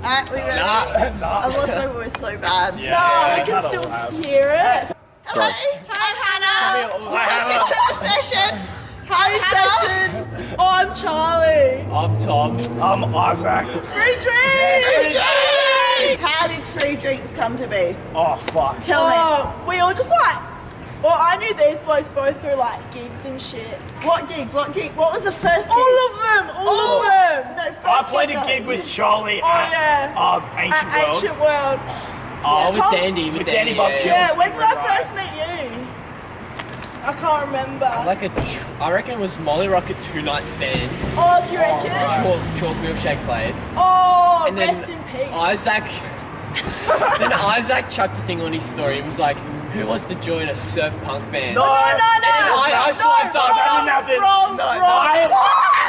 Alright, we ready? Nah. I've lost my voice so bad. Yeah, No, I kinda can still have. hear it. Hello. Hi, Hannah. Hi, This is the session. Hi, Sesh'n. Oh, I'm Charlie. I'm Tom. I'm Isaac. Free drinks! How did free drinks come to be? Oh, fuck. Tell me. Oh, we all just like, well, I knew these boys both through like gigs and shit. What gigs? What was the first gig? All of them, all of them. No, first I played gig a gig though. with Charlie Oh, at yeah. Ancient At World. Ancient World. Oh, Tom- with Dandy. With Danny Buzzkill. Yeah, when did I Right. first meet you? I can't remember. I reckon it was Molly Rocket 2-night stand. Oh, you reckon? Chalk milkshake played. Oh, And then rest in peace. Isaac chucked a thing on his story. It was like, who wants to join a surf punk band? No, I swiped up. That didn't happen. Wrong, No, wrong.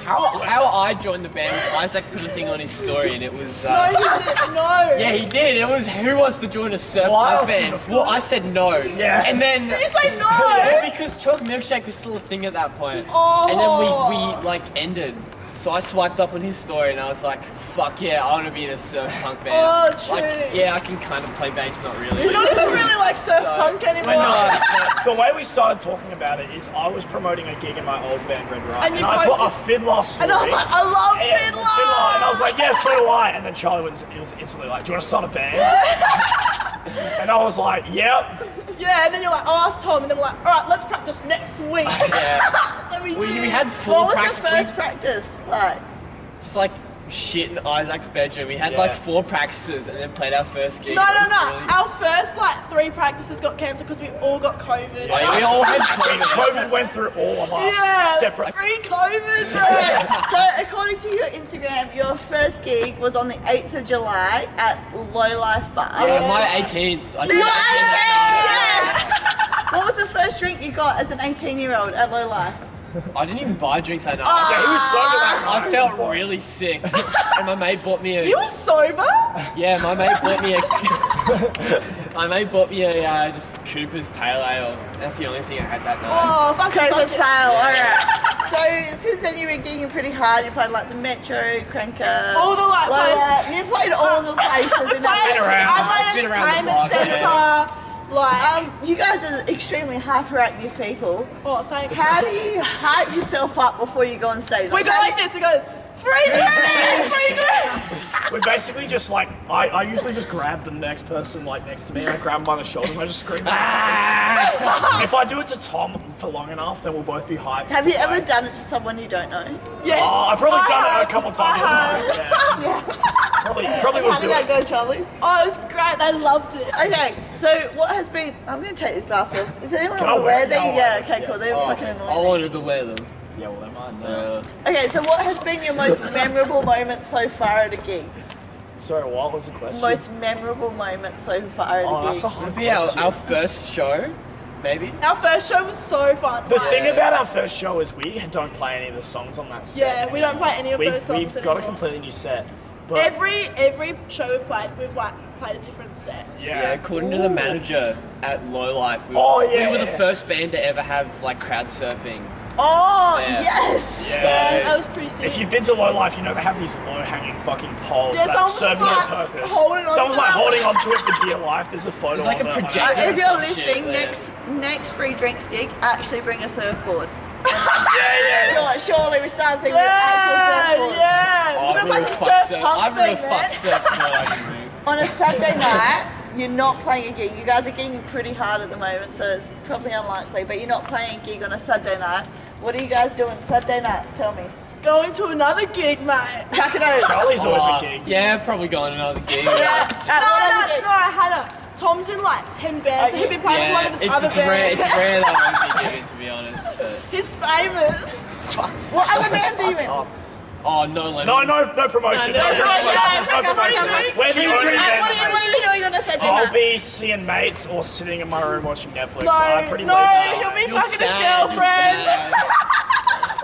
How I joined the band was Isaac put a thing on his story and it was... No, you didn't. No. yeah, he did. It was, who wants to join a surf Well, I punk asked him band? before. Well, I said no. Yeah. And then... Did you say no? Yeah, because Chalk Milkshake was still a thing at that point. Oh. And then we like ended. So I swiped up on his story and I was like, fuck yeah, I want to be in a surf punk band. Oh, true. Like, yeah, I can kind of play bass, not really. We're not even really like surf So- punk anymore. We're not. The way we started talking about it is I was promoting a gig in my old band, Red Right, And you I put a posted- fiddler story. And I was like, I love fiddler. And I was like, yeah, so do I. And then Charlie was instantly like, do you want to start a band? And I was like, yep. Yeah, and then you're like, oh, ask Tom, and then we're like, all right, let's practice next week. Yeah. So we We did. had full What was practice. the first practice like? Just like shit in Isaac's bedroom. We had Yeah. like 4 practices and then played our first gig. No. It was really- Our first like 3 practices got cancelled because we all got COVID. Like, we all had COVID. COVID went through all of us Yeah, separate. free COVID, bro. Okay, so according to your Instagram, your first gig was on the 8th of July at Low Life Bar. My 18th. I You think I are yes! What was the first drink you got as an 18-year-old at Low Life? I didn't even buy drinks that night. Yeah, he was sober that night. I felt really sick. And my mate bought me a... You were sober? Yeah, my mate bought me a... my mate bought me a just Cooper's Pale Ale. That's the only thing I had that night. Oh, fuck it, Cooper's fuck it. Pale, alright. So since then you've been gigging pretty hard. You played like the Metro, Cranker, All the, like, Low places. Life. You played all the places in that. Been around. Adelaide Been around the Entertainment block, Centre. Like, You guys are extremely hyperactive people. oh, thanks. How do you hype yourself up before you go on stage? We go like this, we go this. Free drinks! Free drinks! We basically just like, I usually just grab the next person like next to me and I grab them by the shoulders and I just scream. If I do it to Tom for long enough, then we'll both be hyped. Have you to ever play. done it to someone you don't know? Yes. Oh, I've probably done it a couple times. Yeah. Probably would How do did that it. go, Charlie? Oh, it was great. They loved it. Okay, so what has been... I'm going to take this glass off. Is anyone Can I want to wear wear it? these? No, Yeah, I- okay, cool. They're Oh, fucking I annoying. wanted to wear them. Yeah, well, they're mine. Okay, so what has been your most memorable moment so far at a gig? Sorry, what was the question? Most memorable moment so far at Oh, a gig? that's a hard Maybe question. our first show, maybe. Our first show was so fun. The Like, thing about our first show is we don't play any of the songs on that set. yeah, we don't play any of those songs We've got a anymore. completely new set. But Every show we've like played a different set. Yeah, according to the manager at Low Life, we were the first band to ever have like crowd surfing. Oh, Yeah. yes! Yeah. So that was pretty sick. If you've been to Low Life, you know they have these low-hanging fucking poles Yeah, that someone's serve no like purpose. holding on Someone's to like them. holding onto it for dear life. There's a photo There's like of a it. projector. If you're Some shit listening, there. next free drinks gig, actually bring a surfboard. Yeah. Surely we start thinking of actual surfboards. yeah. Oh, We're gonna play some surf punk I've really thing, fucked man. surf tonight, I can move. On a Saturday night, you're not playing a gig. You guys are gigging pretty hard at the moment, so it's probably unlikely, but you're not playing a gig on a Saturday night. What are you guys doing Saturday nights? Tell me. Going to another gig, mate. Pack it over. Charlie's always a gig. Yeah, probably going to another gig. Yeah. No, What other gigs? I had a. Tom's in like 10 bands, so he'd be playing with one of his other it's rare. bands. It's rare that I won't be gigging, to be honest. But... He's famous. What other bands are you in? Oh, no lemon. No promotion. No promotion. No promotion. Free We're the drinks. only What band. are you doing on a Saturday I'll night? be seeing mates or sitting in my room watching Netflix. No, I'm pretty no, lazy. he'll be You're fucking his sad, you're girlfriend. sad.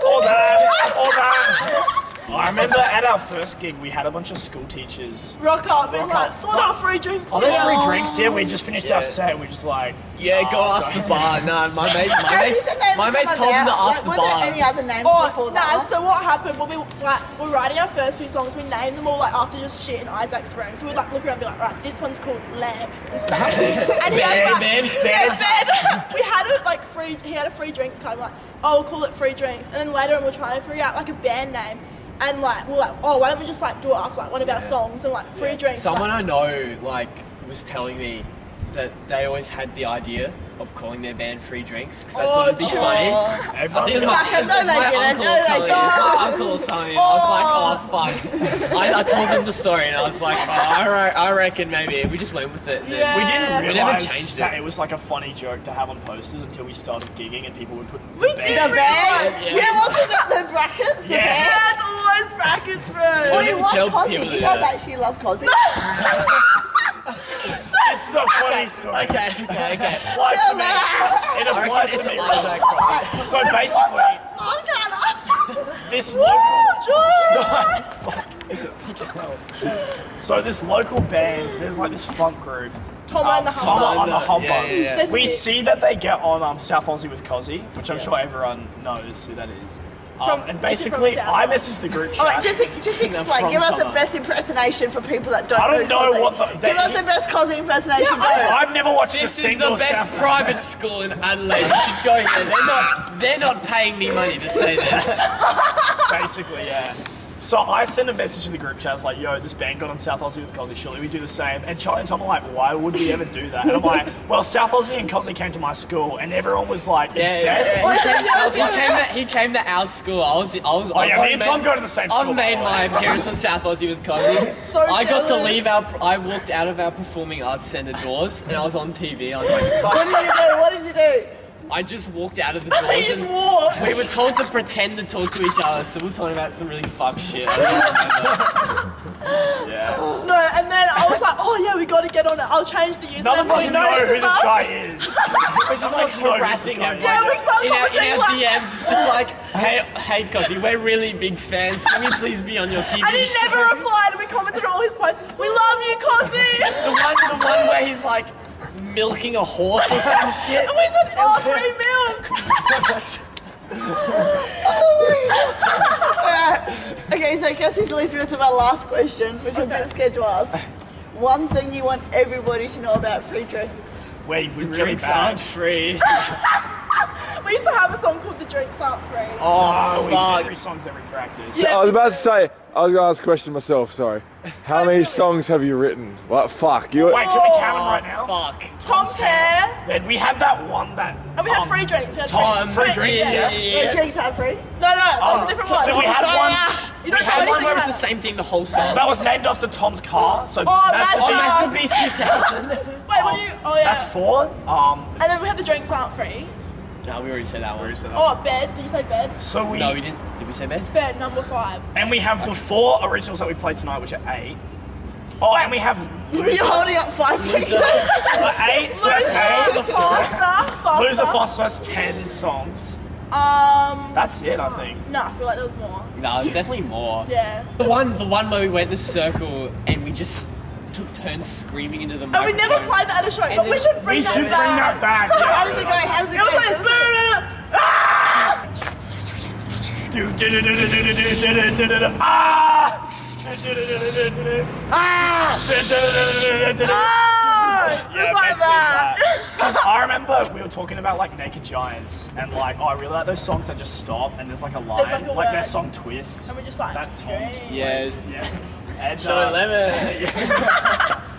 All that. I remember at our first gig, we had a bunch of school teachers. Rock up and Rock like, up. thought our free drinks. Are there here. free drinks here? We just finished our set. We're just like, Yeah, go oh, ask sorry. the bar. Nah, my mates told him to ask the Were bar. there any other names before Oh, nah, that? so what happened when we're writing our first few songs, we named them all like after just shit in Isaac's room. So we'd like look around and be like, right, this one's called Lamp and stuff. And he had like, Bed. we had it like free, he had a free drinks card, like, oh, we'll call it free drinks. And then later on we're trying to figure out like a band name. And like, we're like, oh, why don't we just like do it after like one of our songs and like free drinks. Someone like, I know like was telling me that they always had the idea of calling their band Free Drinks because they thought it'd be true. funny. I think it was my, Fuck, I know they did, I uncle know or they something. did. It was my uncle or something. I was like, oh fuck. I told them the story and I was like, oh, I reckon maybe. We just went with it. Yeah. We didn't We never realize changed that it. it was like a funny joke to have on posters until we started gigging and people would put We the did band- The band? Yeah. Yeah, what's the brackets? The Yeah. band? yeah, it's always brackets, bro. Wait, We didn't tell love Cosi. people Do you that. guys actually love Cosi? This is a funny story. Okay. Applies to me. It I applies reckon it's to an me. Isaac problem. So basically, this local... So this local band, there's like this funk group. Tom and the Tom Humbugs. on the Humbugs. Yeah. We see that they get on South Aussie with Cosi, which I'm sure everyone knows who that is. And basically, South I Aussie. messaged the group All right, chat. just explain. from Give us the Tom. best impersonation for people that don't I don't know Cosi. what the- Give us the best Cosi impersonation. Yeah, Go. I've never watched a This is single the best South private school in Adelaide. You should go here. They're not paying me money to say this. Basically, yeah. So I sent a message to the group chat. I was like, yo, this band got on South Aussie with Cosi. Surely we do the same. And Charlie and Tom are like, why would we ever do that? And I'm like, well, South Aussie and Cosi came to my school, and everyone was like, obsessed. He came to our school. I was. Oh yeah, me and Tom go to the same school. I've made my appearance on South Aussie with Cosi. So I got to jealous. leave I walked out of our performing arts centre doors and I was on TV. I was like, What did you do? What did you do? I just walked out of the He doors just and walked. we were told to pretend to talk to each other. So we were talking about some really fucked shit. I don't remember. Yeah. No, and then I was like, oh yeah, we got to get on it. I'll change the username None of so us he know who notices this us. guy is. We're just like harassing him. Yeah, we start in our commenting like, DMs, it's just like, hey, Cosi, we're really big fans. Can we please be on your TV and he show? never replied, and we commented on all his posts. We love you, Cosi. The one where he's like milking a horse or some shit. And we said, oh, free milk. Okay, so I guess this leads me to my last question, which I'm a bit scared to ask. One thing you want everybody to know about free drinks. Wait, we really Drinks bad. aren't free. We used to have a song called The Drinks Aren't Free. Oh, we do fuck. 3 songs every practice. Yeah. I was about to say, I was going to ask a question myself, sorry. How many songs have you written? What, fuck, you... Wait, can we count them right now? Fuck. Tom's hair. Then we had that one that. And we had free drinks. We had Tom, free drinks, Yeah. Free drinks are free. No, that's a different so one. then we had Yeah, one. yeah. You don't we know had anything one where It was about the same thing the whole song. that was named after Tom's car. So Oh, that's Mazda. Master B 2000. Wait, what do you? Oh yeah. That's 4. And then we had The Drinks Aren't Free. No, we already said that one. Oh, bed. Did you say bed? So we No, we didn't. Did we say bed? Bed, number 5. and we have the 4 originals that we played tonight, which are 8. Oh, and we have You're Loser. holding up 5 fingers. 8, so that's 8. Faster. Loser Foster, that's 10 songs. That's it, I think. No, I feel like there was more. No, there's definitely more. Yeah. The one where we went in a circle and we just took turns screaming into the And microphone. we never played that at a show, but we then should bring We that should bring back. that back. How does it go? How does it It was go? like, Yeah, like that. Because I remember we were talking about like Naked Giants and like, oh, I really like those songs that just stop and there's like a line, There's like a like their word. song Twist. And we just like That's Tom. scream. Yeah. Yeah. And, Show 11.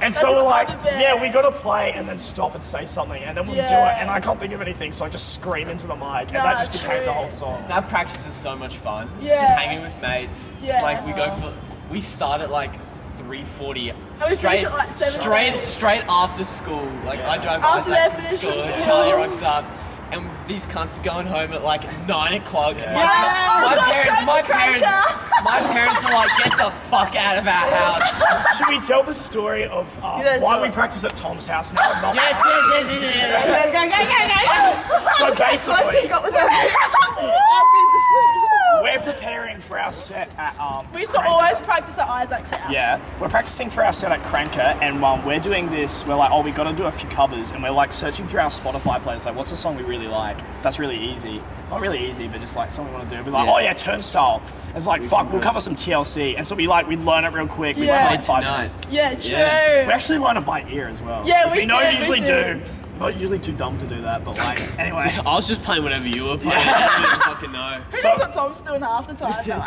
and so That's we're like, another bit. yeah, we gotta play and then stop and say something and then we'll do Yeah. it and I can't think of anything, so I just scream into the mic and Nah, that just became true. the whole song. That practice is so much fun. Yeah. Just hanging with mates. Yeah. Just like we start at like 3:40 we finish at, like, 7:30. straight after school. Like I drive After Isaac they to finish school from and school. Charlie rocks up. And these cunts are going home at like 9 o'clock. Oh, God, My parents are like, get the fuck out of our house. Should we tell the story of Yes, why do we it. practice at Tom's house now? Not Yes. Go. So Close basically, it, got with the we're preparing for our set at We used to always practice at Isaac's house. Yeah, we're practicing for our set at Cranker, and we're doing this. We're like, oh, we got to do a few covers, and we're like searching through our Spotify playlist, like, what's the song we really like? That's really easy. Not really easy, but just like something we want to do. We're like, oh yeah, Turnstile. And it's like, fuck, we'll cover some TLC, and so we learn it real quick. We learn it in like 5 minutes. Yeah, true. Yeah. We actually learn it by ear as well. Yeah, we usually do. We're not usually too dumb to do that, but like, anyway. I was just playing whatever you were playing. I didn't fucking know. Who knows what Tom's doing half the time though?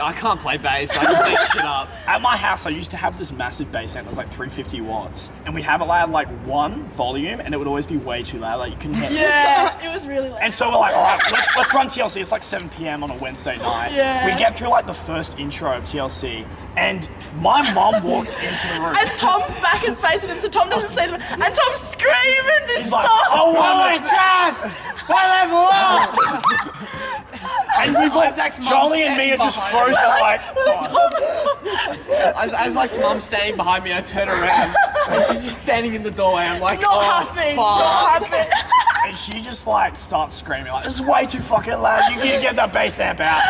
I can't play bass. I just make shit up. At my house, I used to have this massive bass amp that was like 350 watts, and we have allowed like one volume, and it would always be way too loud. Like you couldn't hear. Yeah, it was really loud. And so we're like, all right, let's run TLC. It's like 7 p.m. on a Wednesday night. Yeah. We get through like the first intro of TLC, and my mum walks into the room. And Tom's back is facing him, so Tom doesn't see them. And Tom's screaming this He's song. like, oh my trust! Level up! And we've like, Charlie and me are just frozen like. As like mum's standing behind me, I turn around and she's just standing in the doorway. I'm like, Not happy. Not happy. And she just like starts screaming like, this is way too fucking loud. You need to get that bass amp out.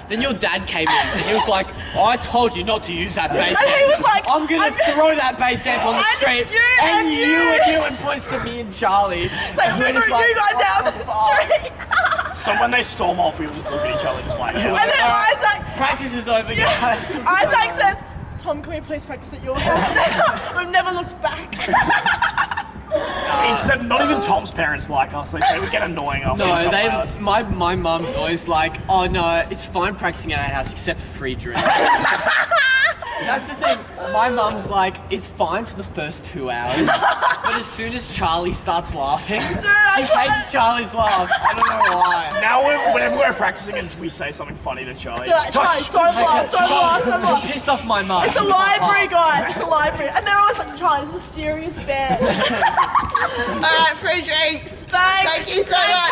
Then your dad came in and he was like, oh, I told you not to use that bass amp. And he was like, I'm gonna throw that bass amp on the street. And you and points to me and Charlie. It's like, look at you guys out on the street. So when they storm off, we would just look at each other just like, yeah. And then Isaac, Practice is over, guys. Isaac says, Tom, can we please practice at your house now? We've never looked back. Except not even Tom's parents like us. They say we get annoying after a No, couple hours. my mum's always like, oh no, it's fine practicing at our house except for free drinks. That's the thing. My mum's like, it's fine for the first 2 hours, but as soon as Charlie starts laughing, she hates Charlie's laugh. I don't know why. Now, whenever we're practicing and we say something funny to Charlie, You're like, Charlie, don't laugh. Piss off my mum. It's a library, guys. It's a library. And they're always like, Charlie, this is a serious band. Alright, free drinks. Thanks. Thank you so much.